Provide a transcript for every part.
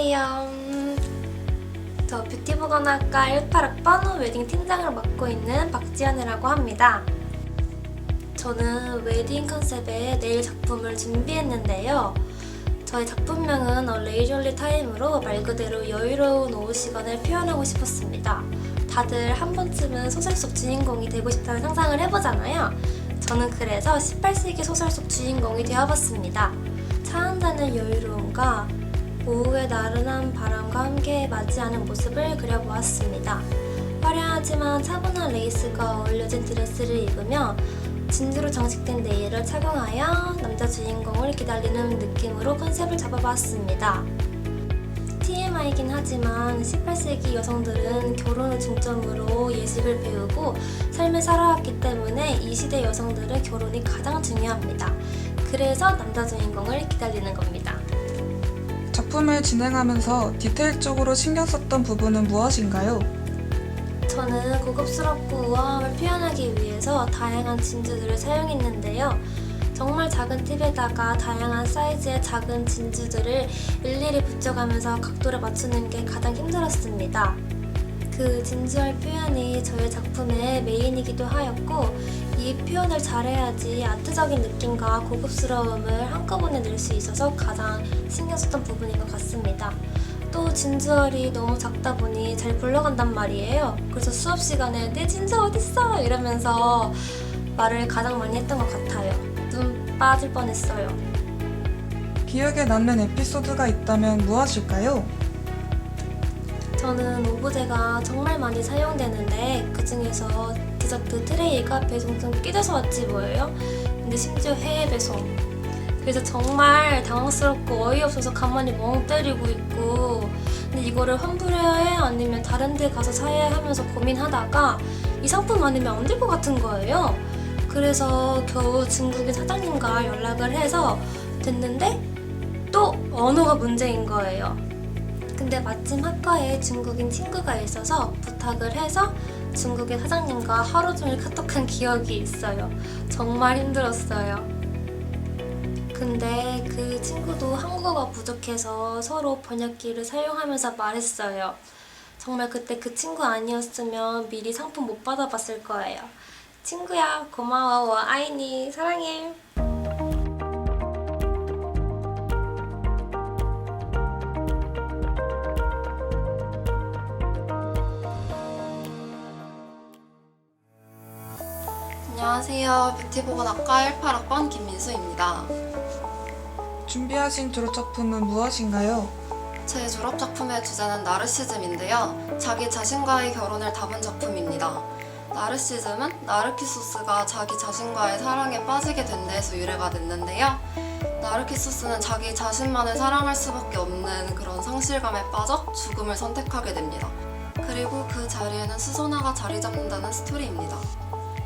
안녕하세요. 저 뷰티보건학과 18학번 웨딩 팀장을 맡고 있는 박지연이라고 합니다. 저는 웨딩 컨셉의 네일 작품을 준비했는데요. 저희 작품명은 레이저리 타임으로 말 그대로 여유로운 오후 시간을 표현하고 싶었습니다. 다들 한 번쯤은 소설 속 주인공이 되고 싶다는 상상을 해보잖아요. 저는 그래서 18세기 소설 속 주인공이 되어봤습니다. 차 한잔의 여유로움과 오후의 나른한 바람과 함께 맞이하는 모습을 그려보았습니다. 화려하지만 차분한 레이스가 어울려진 드레스를 입으며 진주로 장식된 네일을 착용하여 남자 주인공을 기다리는 느낌으로 컨셉을 잡아봤습니다. TMI이긴 하지만 18세기 여성들은 결혼을 중점으로 예식을 배우고 삶을 살아왔기 때문에 이 시대 여성들은 결혼이 가장 중요합니다. 그래서 남자 주인공을 기다리는 겁니다. 작품을 진행하면서 디테일적으로 신경 썼던 부분은 무엇인가요? 저는 고급스럽고 우아함을 표현하기 위해서 다양한 진주들을 사용했는데요. 정말 작은 팁에다가 다양한 사이즈의 작은 진주들을 일일이 붙여가면서 각도를 맞추는 게 가장 힘들었습니다. 그 진주알 표현이 저의 작품의 메인이기도 하였고, 이 표현을 잘해야지 아트적인 느낌과 고급스러움을 한꺼번에 낼 수 있어서 가장 신경 썼던 부분인 것 같습니다. 또 진주알이 너무 작다 보니 잘 굴러간단 말이에요. 그래서 수업 시간에 내 진주 어딨어? 이러면서 말을 가장 많이 했던 것 같아요. 눈 빠질 뻔했어요. 기억에 남는 에피소드가 있다면 무엇일까요? 저는 오브제가 정말 많이 사용되는데 그 중에서 디저트 트레이가 배송중 깨져서 왔지 뭐예요? 근데 심지어 해외 배송. 그래서 정말 당황스럽고 어이없어서 가만히 멍 때리고 있고, 근데 이거를 환불해야 해? 아니면 다른 데 가서 사야 해? 하면서 고민하다가 이 상품 아니면 안 될 것 같은 거예요. 그래서 겨우 중국인 사장님과 연락을 해서 됐는데 또 언어가 문제인 거예요. 근데 마침 학과에 중국인 친구가 있어서 부탁을 해서 중국인 사장님과 하루 종일 카톡한 기억이 있어요. 정말 힘들었어요. 근데 그 친구도 한국어가 부족해서 서로 번역기를 사용하면서 말했어요. 정말 그때 그 친구 아니었으면 미리 상품 못 받아봤을 거예요. 친구야, 고마워. 아이니, 사랑해. 안녕하세요. 뷰티보건학과 18학번 김민수입니다. 준비하신 졸업작품은 무엇인가요? 제 졸업작품의 주제는 나르시즘인데요. 자기 자신과의 결혼을 담은 작품입니다. 나르시즘은 나르키소스가 자기 자신과의 사랑에 빠지게 된 데에서 유래가 됐는데요. 나르키소스는 자기 자신만을 사랑할 수밖에 없는 그런 상실감에 빠져 죽음을 선택하게 됩니다. 그리고 그 자리에는 수소나가 자리 잡는다는 스토리입니다.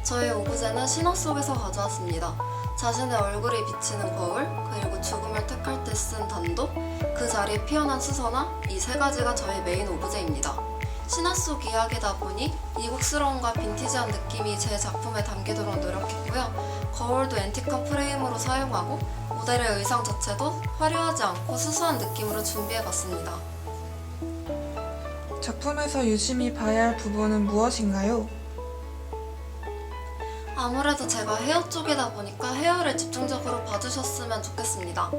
저의 오브제는 신화 속에서 가져왔습니다. 자신의 얼굴이 비치는 거울, 그리고 죽음을 택할 때 쓴 단도, 그 자리에 피어난 수서나, 이 세 가지가 저의 메인 오브제입니다. 신화 속 이야기다 보니 이국스러움과 빈티지한 느낌이 제 작품에 담기도록 노력했고요. 거울도 앤틱한 프레임으로 사용하고 모델의 의상 자체도 화려하지 않고 수수한 느낌으로 준비해봤습니다. 작품에서 유심히 봐야 할 부분은 무엇인가요? 아무래도 제가 헤어 쪽이다 보니까 헤어를 집중적으로 봐주셨으면 좋겠습니다.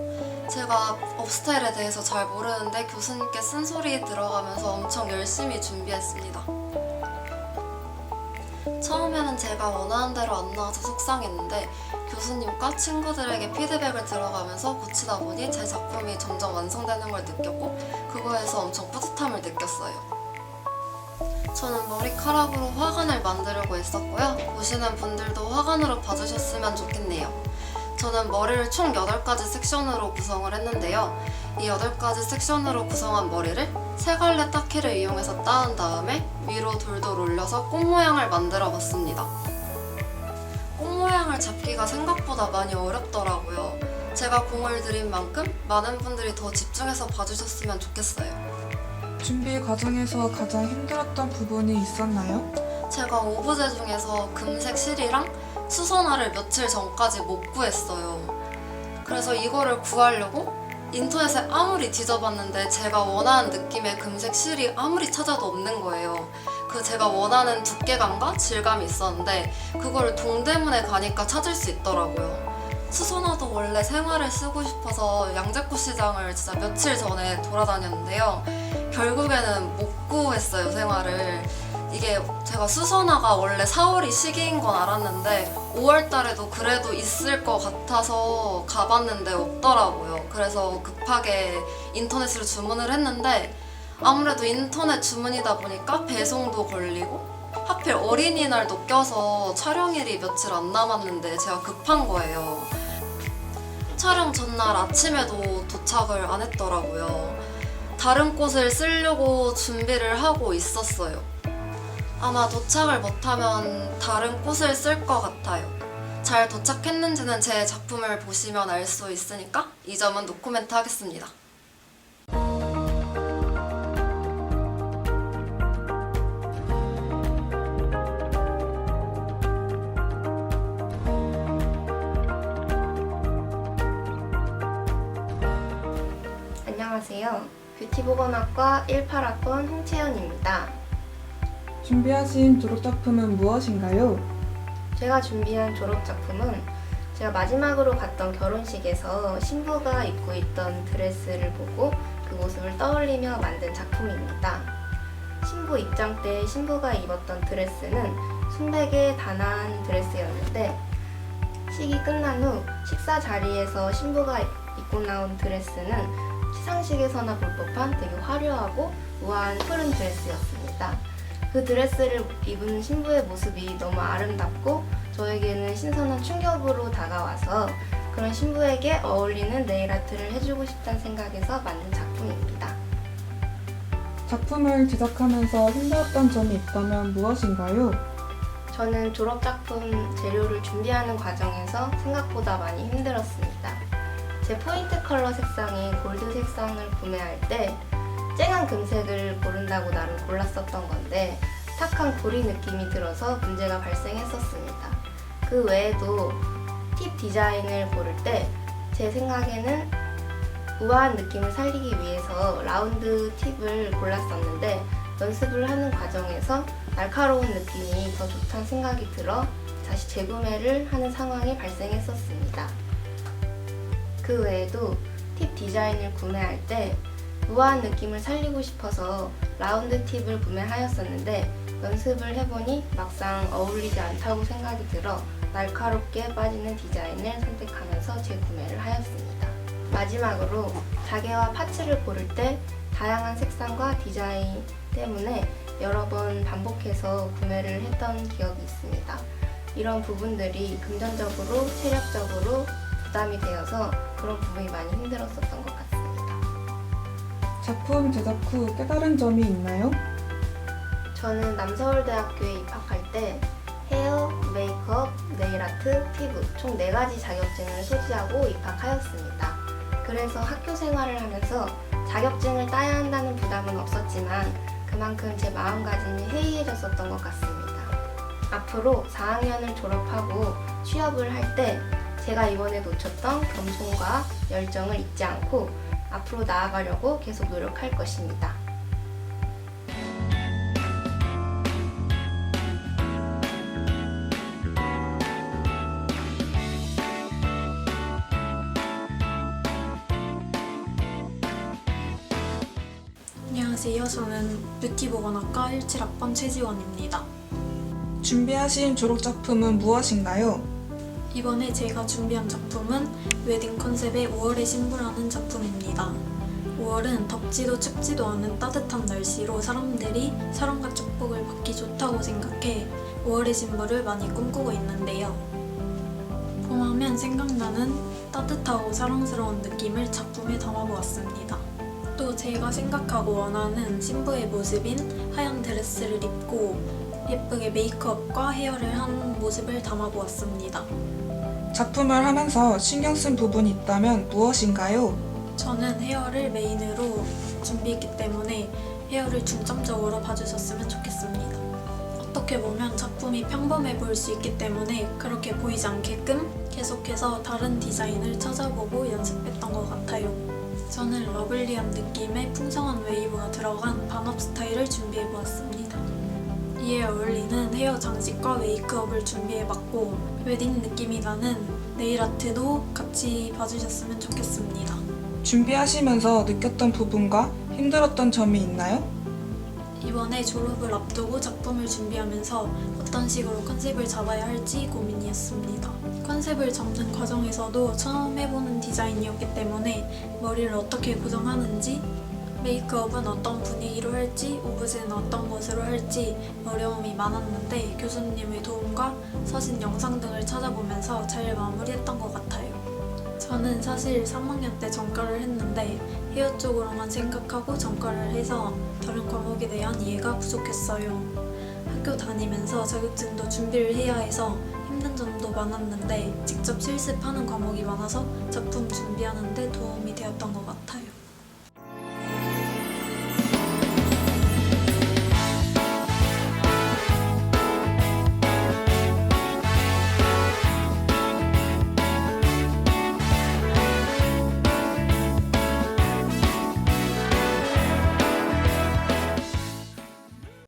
제가 업스타일에 대해서 잘 모르는데 교수님께 쓴소리 들어가면서 엄청 열심히 준비했습니다. 처음에는 제가 원하는 대로 안 나와서 속상했는데 교수님과 친구들에게 피드백을 들어가면서 고치다 보니 제 작품이 점점 완성되는 걸 느꼈고 그거에서 엄청 뿌듯함을 느꼈어요. 저는 머리카락으로 화관을 만들려고 했었고요. 보시는 분들도 화관으로 봐주셨으면 좋겠네요. 저는 머리를 총 8가지 섹션으로 구성을 했는데요. 이 8가지 섹션으로 구성한 머리를 세 갈래 따키를 이용해서 따은 다음에 위로 돌돌 올려서 꽃 모양을 만들어 봤습니다. 꽃 모양을 잡기가 생각보다 많이 어렵더라고요. 제가 공을 들인 만큼 많은 분들이 더 집중해서 봐주셨으면 좋겠어요. 준비 과정에서 가장 힘들었던 부분이 있었나요? 제가 오브제 중에서 금색 실이랑 수선화를 며칠 전까지 못 구했어요. 그래서 이거를 구하려고 인터넷에 아무리 뒤져봤는데 제가 원하는 느낌의 금색 실이 아무리 찾아도 없는 거예요. 그 제가 원하는 두께감과 질감이 있었는데 그걸 동대문에 가니까 찾을 수 있더라고요. 수선화도 원래 생화를 쓰고 싶어서 양재꽃 시장을 진짜 며칠 전에 돌아다녔는데요. 결국에는 못 구했어요, 생화를. 이게 제가 수선화가 원래 4월이 시기인 건 알았는데 5월 달에도 그래도 있을 것 같아서 가봤는데 없더라고요. 그래서 급하게 인터넷으로 주문을 했는데 아무래도 인터넷 주문이다 보니까 배송도 걸리고 하필 어린이날도 껴서 촬영일이 며칠 안 남았는데 제가 급한 거예요. 촬영 전날 아침에도 도착을 안 했더라고요. 다른 꽃을 쓰려고 준비를 하고 있었어요. 아마 도착을 못하면 다른 꽃을 쓸 것 같아요. 잘 도착했는지는 제 작품을 보시면 알 수 있으니까 이 점은 노코멘트 하겠습니다. 안녕하세요. 뷰티보건학과 18학번 홍채연입니다. 준비하신 졸업작품은 무엇인가요? 제가 준비한 졸업작품은 제가 마지막으로 갔던 결혼식에서 신부가 입고 있던 드레스를 보고 그 모습을 떠올리며 만든 작품입니다. 신부 입장 때 신부가 입었던 드레스는 순백의 단아한 드레스였는데 식이 끝난 후 식사 자리에서 신부가 입고 나온 드레스는 시상식에서나 볼 법한 되게 화려하고 우아한 푸른 드레스였습니다. 그 드레스를 입은 신부의 모습이 너무 아름답고 저에게는 신선한 충격으로 다가와서 그런 신부에게 어울리는 네일아트를 해주고 싶다는 생각에서 만든 작품입니다. 작품을 제작하면서 힘들었던 점이 있다면 무엇인가요? 저는 졸업작품 재료를 준비하는 과정에서 생각보다 많이 힘들었습니다. 제 포인트 컬러 색상인 골드 색상을 구매할 때 쨍한 금색을 고른다고 나름 골랐었던 건데 탁한 고리 느낌이 들어서 문제가 발생했었습니다. 그 외에도 팁 디자인을 고를 때 제 생각에는 우아한 느낌을 살리기 위해서 라운드 팁을 골랐었는데 연습을 하는 과정에서 날카로운 느낌이 더 좋다는 생각이 들어 다시 재구매를 하는 상황이 발생했었습니다. 그 외에도 팁 디자인을 구매할 때 우아한 느낌을 살리고 싶어서 라운드 팁을 구매하였었는데 연습을 해보니 막상 어울리지 않다고 생각이 들어 날카롭게 빠지는 디자인을 선택하면서 재구매를 하였습니다. 마지막으로 자개와 파츠를 고를 때 다양한 색상과 디자인 때문에 여러 번 반복해서 구매를 했던 기억이 있습니다. 이런 부분들이 금전적으로, 체력적으로 부담이 되어서 그런 부분이 많이 힘들었었던 것 같습니다. 작품 제작 후 깨달은 점이 있나요? 저는 남서울대학교에 입학할 때 헤어, 메이크업, 네일아트, 피부 총 4가지 자격증을 소지하고 입학하였습니다. 그래서 학교 생활을 하면서 자격증을 따야 한다는 부담은 없었지만 그만큼 제 마음가짐이 해이해졌었던 것 같습니다. 앞으로 4학년을 졸업하고 취업을 할 때 제가 이번에 놓쳤던 겸손과 열정을 잊지 않고 앞으로 나아가려고 계속 노력할 것입니다. 안녕하세요. 저는 뷰티보건학과 17학번 최지원입니다. 준비하신 졸업작품은 무엇인가요? 이번에 제가 준비한 작품은 웨딩 컨셉의 5월의 신부라는 작품입니다. 5월은 덥지도 춥지도 않은 따뜻한 날씨로 사람들이 사랑과 축복을 받기 좋다고 생각해 5월의 신부를 많이 꿈꾸고 있는데요. 봄하면 생각나는 따뜻하고 사랑스러운 느낌을 작품에 담아보았습니다. 또 제가 생각하고 원하는 신부의 모습인 하얀 드레스를 입고 예쁘게 메이크업과 헤어를 한 모습을 담아보았습니다. 작품을 하면서 신경 쓴 부분이 있다면 무엇인가요? 저는 헤어를 메인으로 준비했기 때문에 헤어를 중점적으로 봐주셨으면 좋겠습니다. 어떻게 보면 작품이 평범해 보일 수 있기 때문에 그렇게 보이지 않게끔 계속해서 다른 디자인을 찾아보고 연습했던 것 같아요. 저는 러블리한 느낌의 풍성한 웨이브가 들어간 반업 스타일을 준비해보았습니다. 이에 어울리는 헤어 장식과 메이크업을 준비해봤고 웨딩 느낌이 나는 네일 아트도 같이 봐주셨으면 좋겠습니다. 준비하시면서 느꼈던 부분과 힘들었던 점이 있나요? 이번에 졸업을 앞두고 작품을 준비하면서 어떤 식으로 컨셉을 잡아야 할지 고민이었습니다. 컨셉을 잡는 과정에서도 처음 해보는 디자인이었기 때문에 머리를 어떻게 고정하는지, 메이크업은 어떤 분위기로 할지, 오브제는 어떤 것으로 할지 어려움이 많았는데 교수님의 도움과 사진 영상 등을 찾아보면서 잘 마무리했던 것 같아요. 저는 사실 3학년 때 전과를 했는데 헤어 쪽으로만 생각하고 전과를 해서 다른 과목에 대한 이해가 부족했어요. 학교 다니면서 자격증도 준비를 해야 해서 힘든 점도 많았는데 직접 실습하는 과목이 많아서 작품 준비하는 데 도움이 되었던 것 같아요.